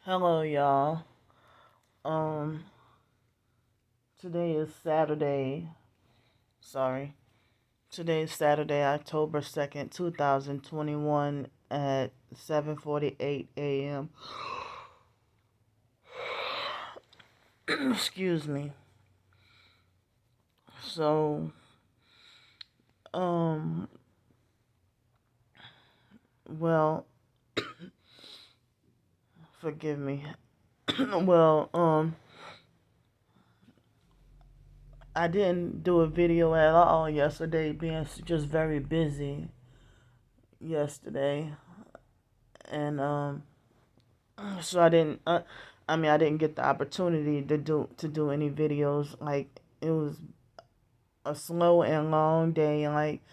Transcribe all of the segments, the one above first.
Hello, y'all. Um, today is Saturday. Sorry. Today is Saturday, October 2nd, 2021 at 7:48 a.m. Excuse me. So, um, well, forgive me. well, I didn't do a video at all yesterday, being just very busy yesterday, and so I didn't get the opportunity to do any videos. Like, it was a slow and long day. Like,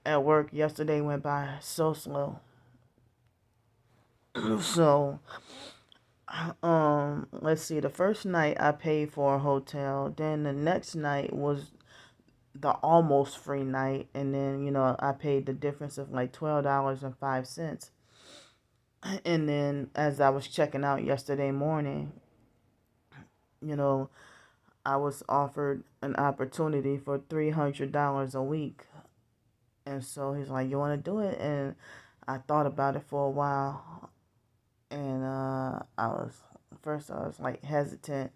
at work yesterday went by so slow. So, let's see. The first night I paid for a hotel. Then the next night was the almost free night, and then I paid the difference of like $12.05. And then as I was checking out yesterday morning, you know, I was offered an opportunity for $300 a week. And so he's like, "You want to do it?" And I thought about it for a while. And I was like hesitant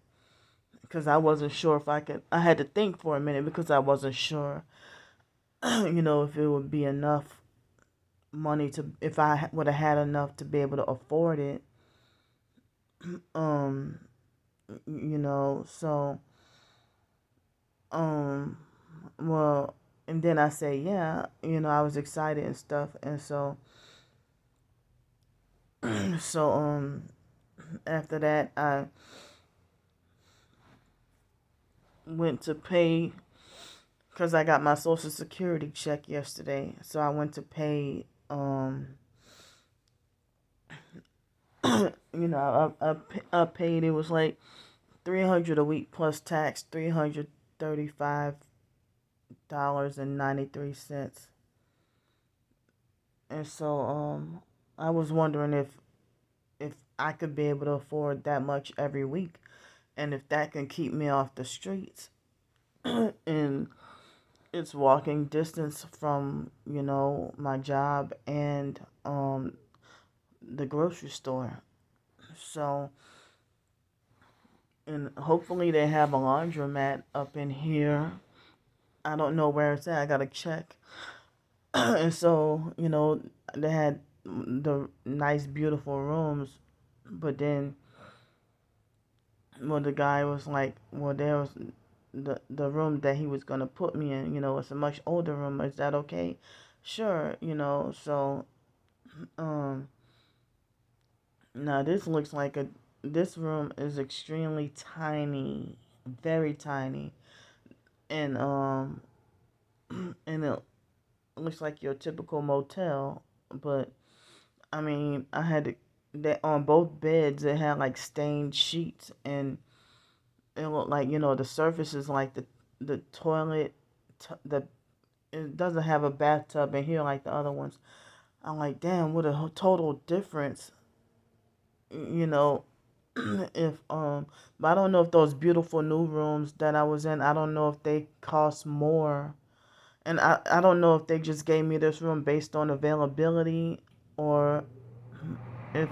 because I wasn't sure if I could. I had to think for a minute because I wasn't sure, if it would be enough money if I would have had enough to be able to afford it. Um, so, um, well, and then I say, yeah, I was excited and stuff. And so, so, after that, I went to pay because I got my Social Security check yesterday. So I went to pay, I paid, it was like 300 a week plus tax, $335.93. And so, I was wondering if I could be able to afford that much every week, and if that can keep me off the streets. And it's walking distance from, my job and the grocery store. So, and hopefully they have a laundromat up in here. I don't know where it's at. I gotta check. And so, they had the nice, beautiful rooms, but then, well, the guy was like, well, there was the room that he was gonna put me in. It's a much older room. Is that okay? Sure. So, um, now this looks like this room is extremely tiny, very tiny, and and it looks like your typical motel. But I mean, I had to, that on both beds it had like stained sheets, and it looked like, the surface is like the toilet, the it doesn't have a bathtub in here like the other ones. I'm like, damn, what a total difference, you know. If but I don't know if those beautiful new rooms that I was in, I don't know if they cost more. And I don't know if they just gave me this room based on availability, or if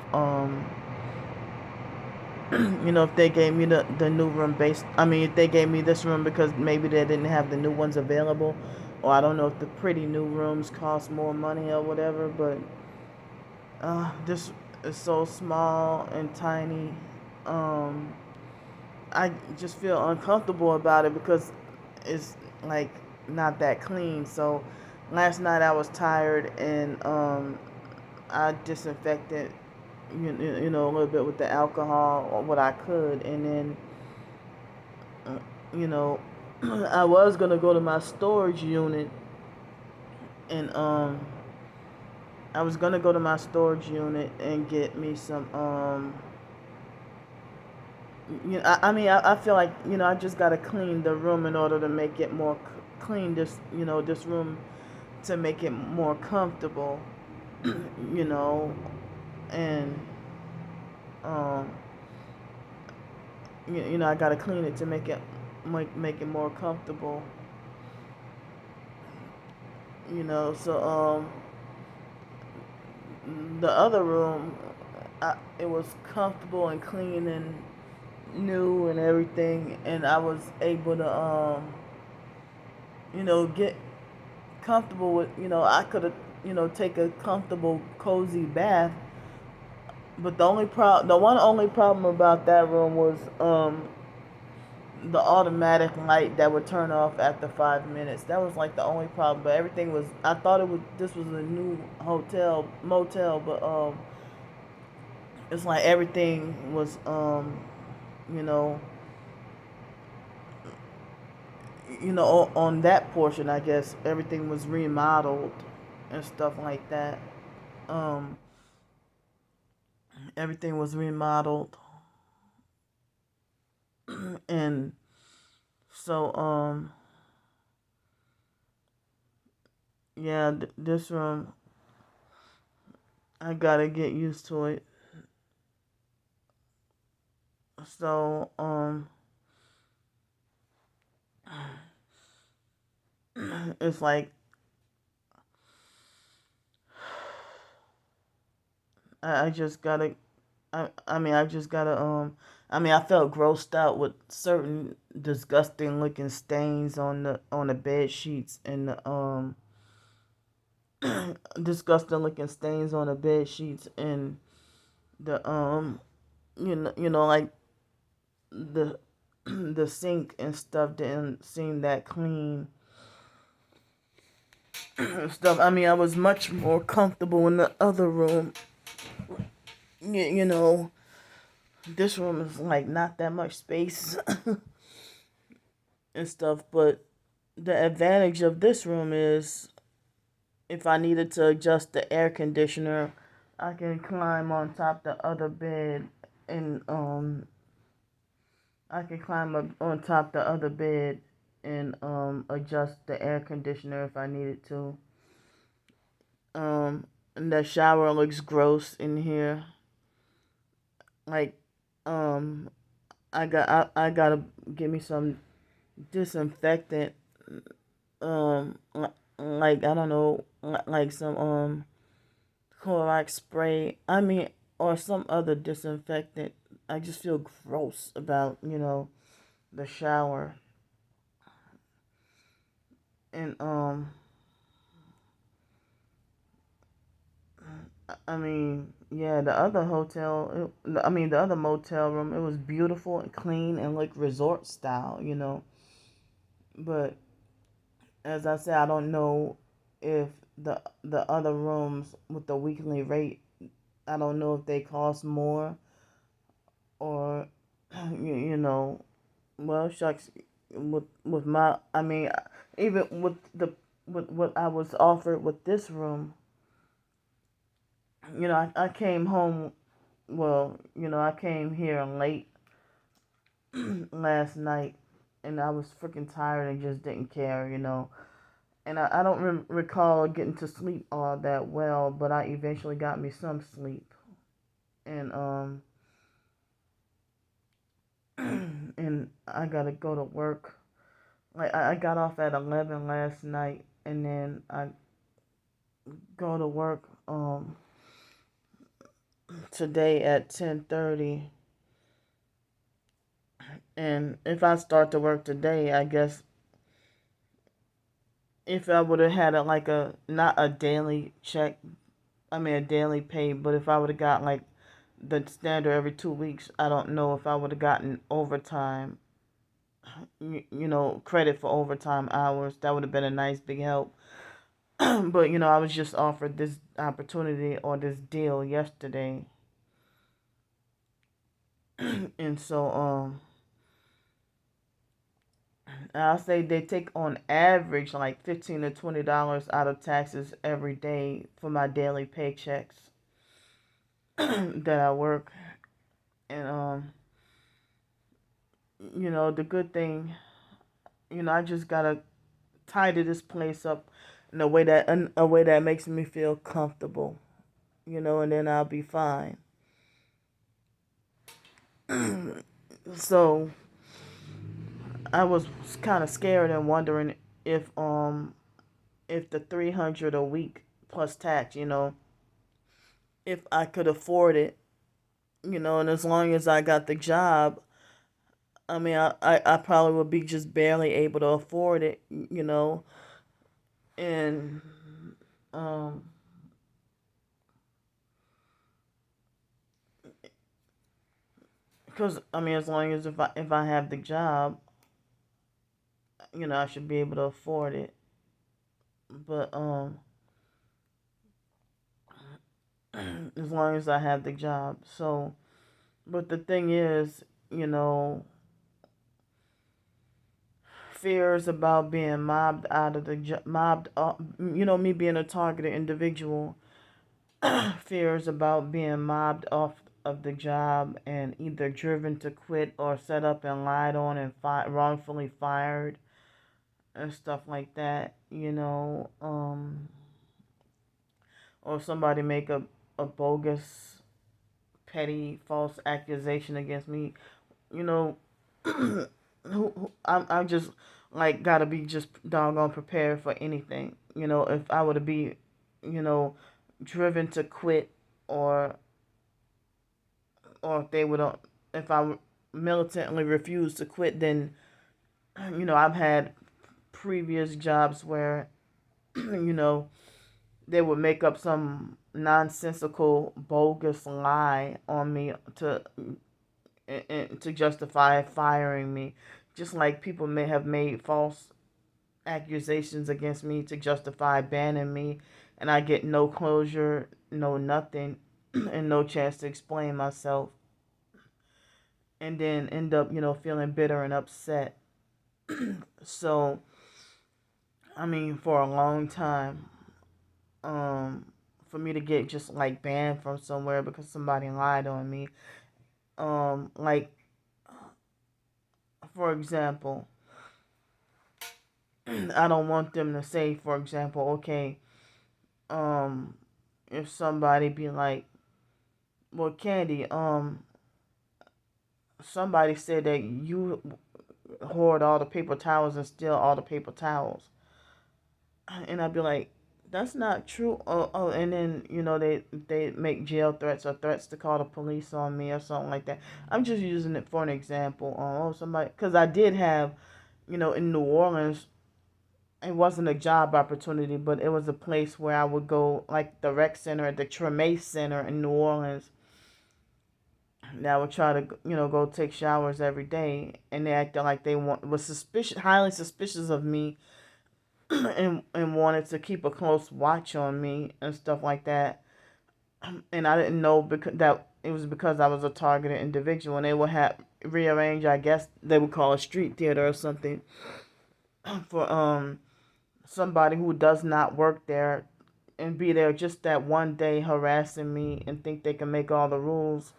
if they gave me the new room if they gave me this room because maybe they didn't have the new ones available, or I don't know if the pretty new rooms cost more money or whatever. But this is so small and tiny. um I just feel uncomfortable about it because it's like not that clean. So last night I was tired, and I disinfected, a little bit with the alcohol or what I could, and then uh, you know I was gonna go to my storage unit, and I was gonna go to my storage unit and get me some I feel like, I just gotta clean the room in order to make it more clean, this room, to make it more comfortable. you know and um I gotta clean it to make it more comfortable. So the other room, it was comfortable and clean and new and everything, and I was able to get comfortable with, I could have, take a comfortable, cozy bath. But the one only problem about that room was the automatic light that would turn off after 5 minutes. That was like the only problem. But everything was. I thought this was a new motel, but it's like everything was you know, on that portion. I guess everything was remodeled and stuff like that. Um, Everything was remodeled, and so yeah, this room, I gotta get used to it. So it's like I just gotta. I just gotta. I felt grossed out with certain disgusting looking stains on the bed sheets and the disgusting looking stains on the bed sheets and the like the the sink and stuff didn't seem that clean. Stuff. I was much more comfortable in the other room. You know, this room is like not that much space and stuff, but the advantage of this room is if I needed to adjust the air conditioner, I can climb on top the other bed and I can climb up on top the other bed and adjust the air conditioner if I needed to. And the shower looks gross in here. Like I gotta give me some disinfectant, like I don't know, like some Clorox spray. Or some other disinfectant. I just feel gross about the shower. And yeah, the other the other motel room, it was beautiful and clean and like resort style. But as I said, I don't know if the other rooms with the weekly rate, I don't know if they cost more or well, shucks, with my, even with what I was offered with this room, I came home. Well, I came here late last night, and I was freaking tired and just didn't care. And I don't recall getting to sleep all that well, but I eventually got me some sleep, and and I gotta go to work. Like I got off at 11 last night, and then I go to work today at 10:30. And if I start to work today, I guess if I would have had like a not a daily check, a daily pay, but if I would have got like the standard every 2 weeks, I don't know if I would have gotten overtime, credit for overtime hours. That would have been a nice big help. But I was just offered this opportunity or this deal yesterday, and so I'll say they take on average like $15 to $20 out of taxes every day for my daily paychecks that I work. And the good thing, I just gotta tidy this place up in a way that makes me feel comfortable, and then I'll be fine. So I was kind of scared and wondering if if the 300 a week plus tax, if I could afford it, and as long as I got the job, I mean, I probably would be just barely able to afford it, and um, because I mean, as long as if I have the job, I should be able to afford it. But as long as I have the job. So, but the thing is, you know, fears about being mobbed out of the mobbed up, me being a targeted individual, fears about being mobbed off of the job and either driven to quit or set up and lied on and wrongfully fired and stuff like that, or somebody make a bogus, petty, false accusation against me, you know, I'm just like gotta be just doggone prepared for anything. If I were to be, you know, driven to quit, or if they would, if I militantly refuse to quit, then I've had previous jobs where you know they would make up some nonsensical, bogus lie on me to justify firing me, just like people may have made false accusations against me to justify banning me, and I get no closure, no nothing, and no chance to explain myself, and then end up, feeling bitter and upset. So, I mean, for a long time, um, for me to get just like banned from somewhere because somebody lied on me, like for example, I don't want them to say, for example, okay, um, if somebody be like, well, Candy, somebody said that you hoard all the paper towels and steal all the paper towels, and I'd be like, that's not true. Oh, and then they make jail threats or threats to call the police on me or something like that. I'm just using it for an example. Oh, somebody, because I did have, in New Orleans, it wasn't a job opportunity, but it was a place where I would go, like the rec center at the Treme Center in New Orleans. That I would try to, go take showers every day, and they acted like they was suspicious, highly suspicious of me, and wanted to keep a close watch on me and stuff like that. And I didn't know because that it was because I was a targeted individual, and they would have rearrange. I guess they would call a street theater or something for somebody who does not work there and be there just that one day harassing me and think they can make all the rules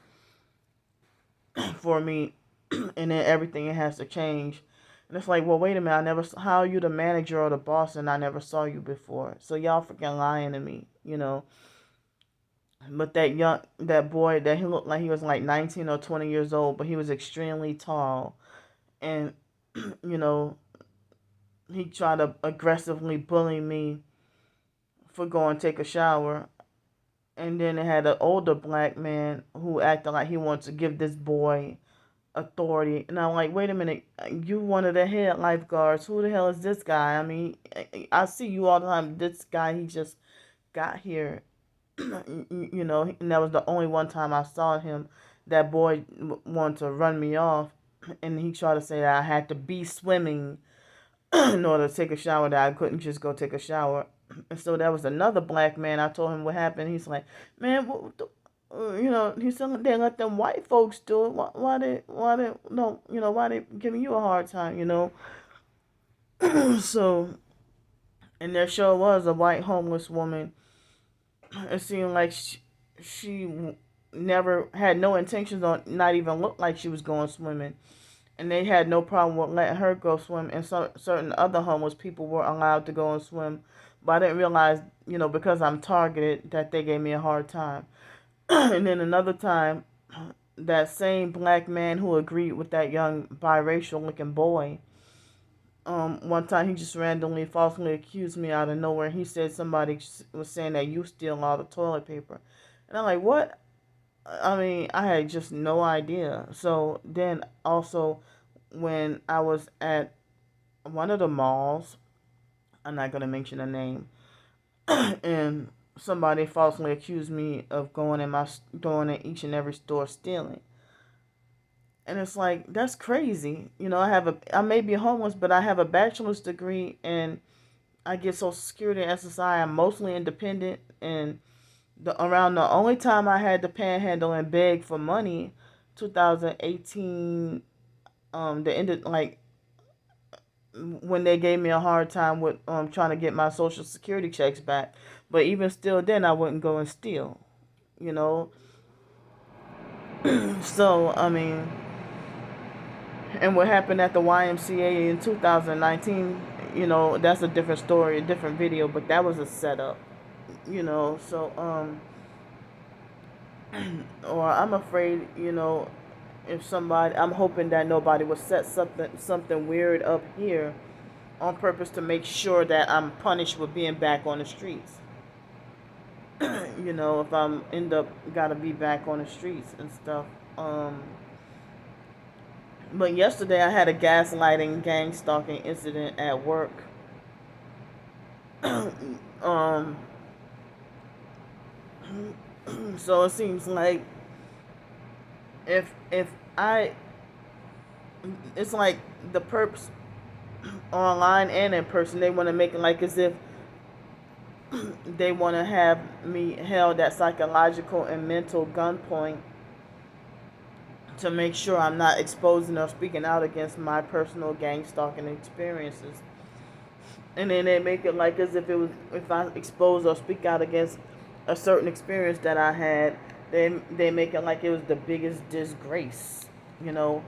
for me, and then everything has to change. And it's like, well, wait a minute, I never. How are you the manager or the boss, and I never saw you before? So y'all freaking lying to me. But that boy, that he looked like he was like 19 or 20 years old, but he was extremely tall, and you know, he tried to aggressively bully me for going to take a shower. And then they had an older black man who acted like he wanted to give this boy authority. And I'm like, wait a minute, you one of the head lifeguards. Who the hell is this guy? I mean, I see you all the time. This guy, he just got here, and that was the only one time I saw him. That boy wanted to run me off, and he tried to say that I had to be swimming in order to take a shower, that I couldn't just go take a shower. And so there was another black man. I told him what happened. He's like, man, what the, he said they let them white folks do it. Why they, no, why they giving you a hard time? So, and there sure was a white homeless woman. It seemed like she never had no intentions on, not even look like she was going swimming, and they had no problem with letting her go swim, and so certain other homeless people were allowed to go and swim. But I didn't realize, because I'm targeted, that they gave me a hard time. And then another time, that same black man who agreed with that young biracial looking boy, one time he just randomly falsely accused me out of nowhere. He said somebody was saying that you steal all the toilet paper. And I'm like, what? I mean, I had just no idea. So then also, when I was at one of the malls, I'm not going to mention a name, and somebody falsely accused me of going in each and every store stealing. And it's like, that's crazy. I may be homeless, but I have a bachelor's degree, and I get Social Security and SSI. I'm mostly independent, and around the only time I had to panhandle and beg for money, 2018, the end of, like, when they gave me a hard time with trying to get my Social Security checks back. But even still, then I wouldn't go and steal. You know, so I mean, and what happened at the YMCA in 2019, that's a different story, a different video, but that was a setup. So or I'm afraid, if somebody, I'm hoping that nobody will set something weird up here on purpose to make sure that I'm punished with being back on the streets. If I'm end up gotta be back on the streets and stuff. But yesterday I had a gaslighting, gang stalking incident at work. um, so it seems like if I, it's like the perps online and in person, they want to make it like as if they want to have me held at psychological and mental gunpoint to make sure I'm not exposing or speaking out against my personal gang stalking experiences. And then they make it like as if I expose or speak out against a certain experience that I had, they make it like it was the biggest disgrace, you know.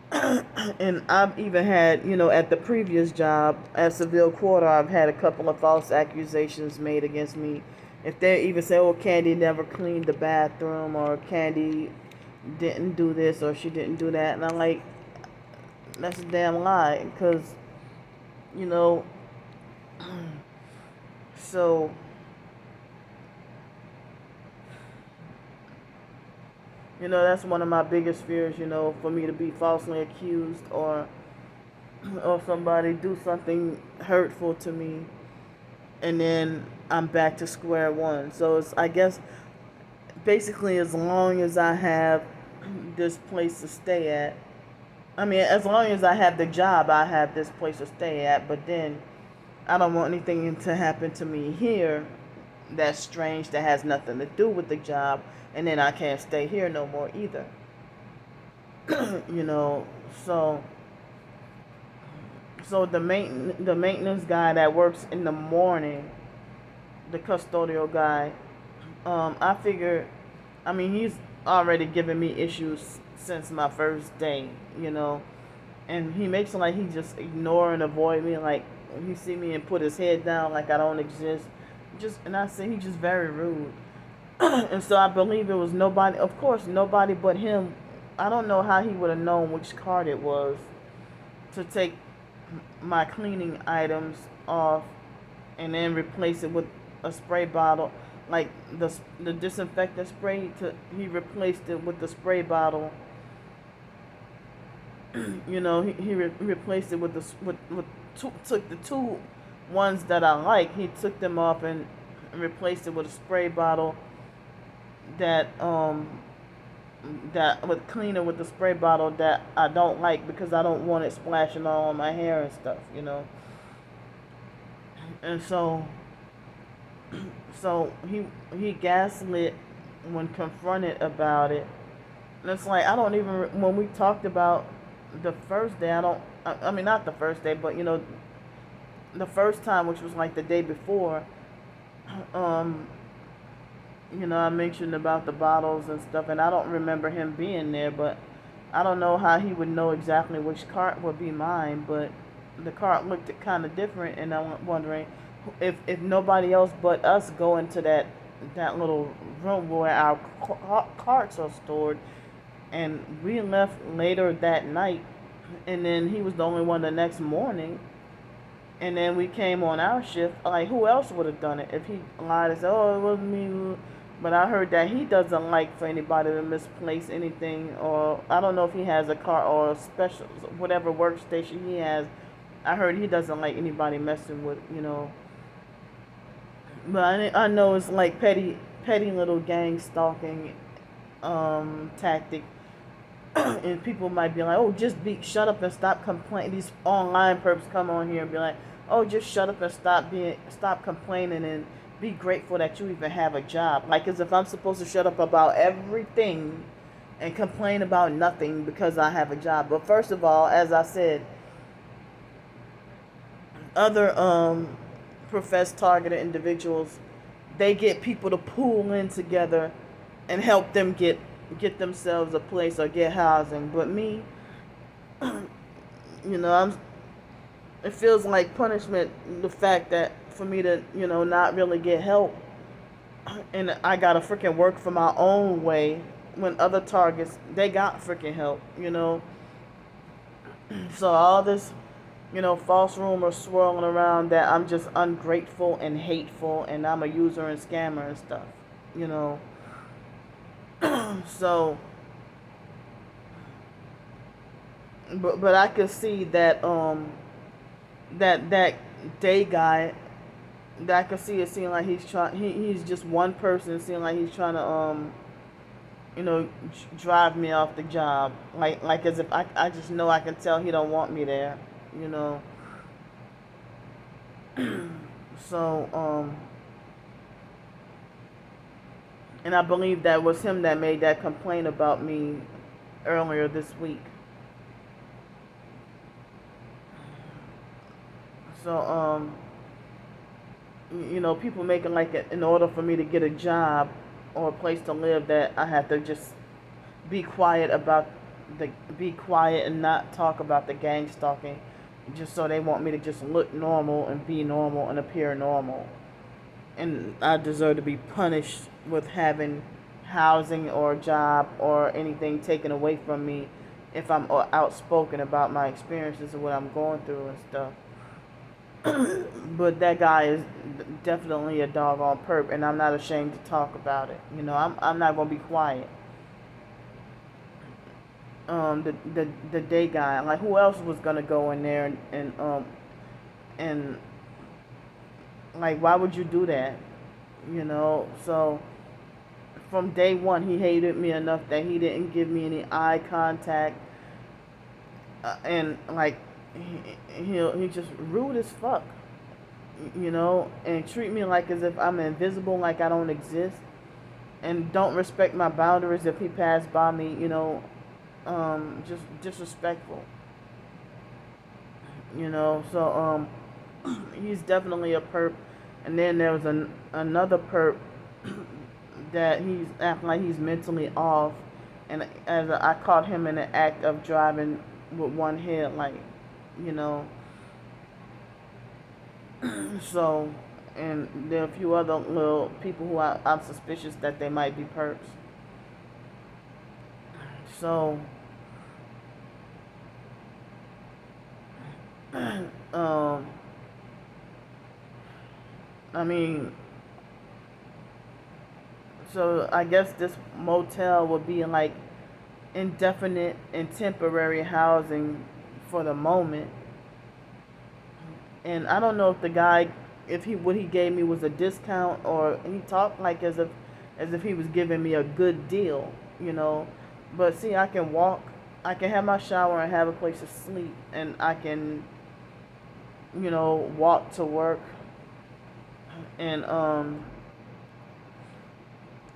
And I've even had, at the previous job at Seville Quarter, I've had a couple of false accusations made against me. If they even say, "Oh, Candy never cleaned the bathroom," or "Candy didn't do this," or "She didn't do that," and I'm like, that's a damn lie, because, you know, so, that's one of my biggest fears, for me to be falsely accused, or somebody do something hurtful to me, and then I'm back to square one. So it's, I guess, basically, as long as I have this place to stay at, I mean, as long as I have the job, I have this place to stay at, but then I don't want anything to happen to me here that's strange, that has nothing to do with the job, and then I can't stay here no more either. you know, so the maintenance guy that works in the morning, the custodial guy, I figure, I mean, he's already given me issues since my first day, and he makes it like he just ignore and avoid me, like he see me and put his head down like I don't exist. And I say he's just very rude. And so I believe it was nobody, of course, nobody but him. I don't know how he would have known which card it was to take my cleaning items off and then replace it with a spray bottle, like the disinfectant spray. He replaced it with the spray bottle. He replaced it with took the two ones that I like. He took them off and replaced it with a spray bottle that with cleaner with the spray bottle that I don't like, because I don't want it splashing all on my hair and stuff, And so he gaslit when confronted about it. And it's like, I don't even, when we talked about the first day, I mean, not the first day, but the first time, which was like the day before, I mentioned about the bottles and stuff, and I don't remember him being there, but I don't know how he would know exactly which cart would be mine, but the cart looked kind of different, and I'm wondering if nobody else but us go into that little room where our carts are stored, And we left later that night, and then he was the only one the next morning. And then we came on our shift. Like, who else would have done it if he lied and said, "Oh, it wasn't me"? But I heard that he doesn't like for anybody to misplace anything, or I don't know if he has a car or a special whatever workstation he has. I heard he doesn't like anybody messing with. But I know it's like petty little gang stalking tactic. And people might be like, "Oh, just shut up and stop complaining." These online perps come on here and be like, "Oh, just shut up and stop complaining and be grateful that you even have a job." Like as if I'm supposed to shut up about everything and complain about nothing because I have a job. But first of all, as I said, other professed targeted individuals, they get people to pool in together and help them get themselves a place or get housing. But me, I'm. It feels like punishment. The fact that for me to not really get help, and I gotta freaking work for my own way when other targets they got freaking help. So all this false rumors swirling around that I'm just ungrateful and hateful and I'm a user and scammer and stuff. You know. So, but I could see that that day guy, that I could see it seem like he's just one person, seem like he's trying to drive me off the job, like as if I just know, I can tell he don't want me there, you know. So and I believe that was him that made that complaint about me earlier this week. So people making like in order for me to get a job or a place to live, that I have to just be quiet about be quiet and not talk about the gang stalking, just so they want me to just look normal and be normal and appear normal. And I deserve to be punished with having housing or a job or anything taken away from me if I'm outspoken about my experiences and what I'm going through and stuff. But that guy is definitely a doggone perp, and I'm not ashamed to talk about it. I'm not gonna be quiet. The day guy, like who else was gonna go in there and like why would you do that? So from day one he hated me enough that he didn't give me any eye contact, and like he just rude as fuck, and treat me like as if I'm invisible, like I don't exist, and don't respect my boundaries if he passed by me, just disrespectful, so he's definitely a perp. And then there was another perp that he's acting like he's mentally off, and as I caught him in the act of driving with one headlight, you know. So, and there are a few other little people who I'm suspicious that they might be perps. So, um, I mean, so I guess this motel would be like indefinite and temporary housing for the moment. And I don't know if the guy, if he what he gave me was a discount, or he talked like as if he was giving me a good deal. But see, I can have my shower and have a place to sleep, and I can, walk to work, and I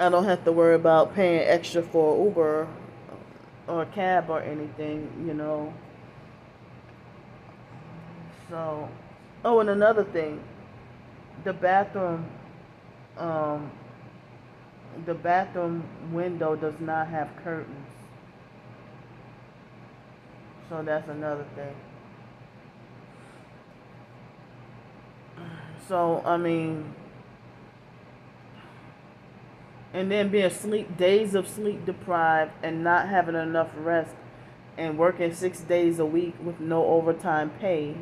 don't have to worry about paying extra for Uber or a cab or anything. So, oh, and another thing, the bathroom, um, the bathroom window does not have curtains, so that's another thing. So I mean, and then being days of sleep deprived and not having enough rest and working 6 days a week with no overtime pay.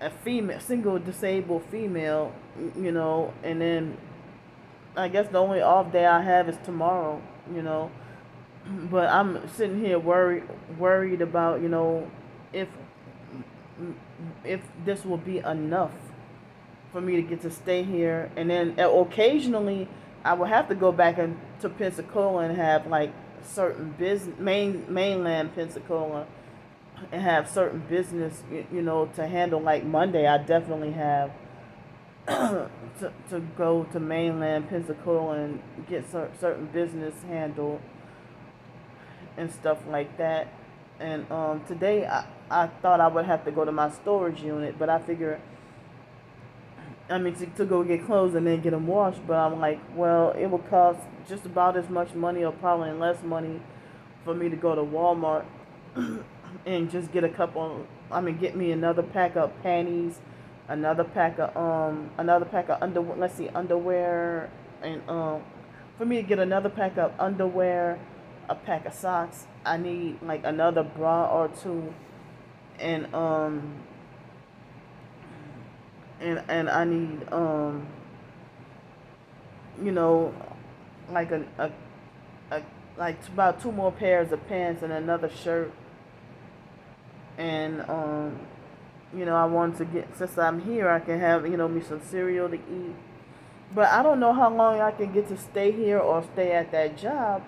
A female, single disabled female, and then I guess the only off day I have is tomorrow, you know. But I'm sitting here worried about, if if this will be enough for me to get to stay here, and then occasionally I will have to go back to Pensacola and have like certain business mainland Pensacola and have certain business, to handle. Like Monday, I definitely have to go to mainland Pensacola and get certain business handled and stuff like that. And today I thought I would have to go to my storage unit, but I figure, I mean, to go get clothes and then get them washed. But I'm like, well, it will cost just about as much money, or probably less money, for me to go to Walmart and just get a couple. I mean, get me another pack of panties, another pack of underwear. Let's see, underwear, and for me to get another pack of underwear, a pack of socks. I need like another bra or two, and and I need you know like a like about two more pairs of pants and another shirt. And I wanted to get, since I'm here, I can have, me some cereal to eat. But I don't know how long I can get to stay here or stay at that job,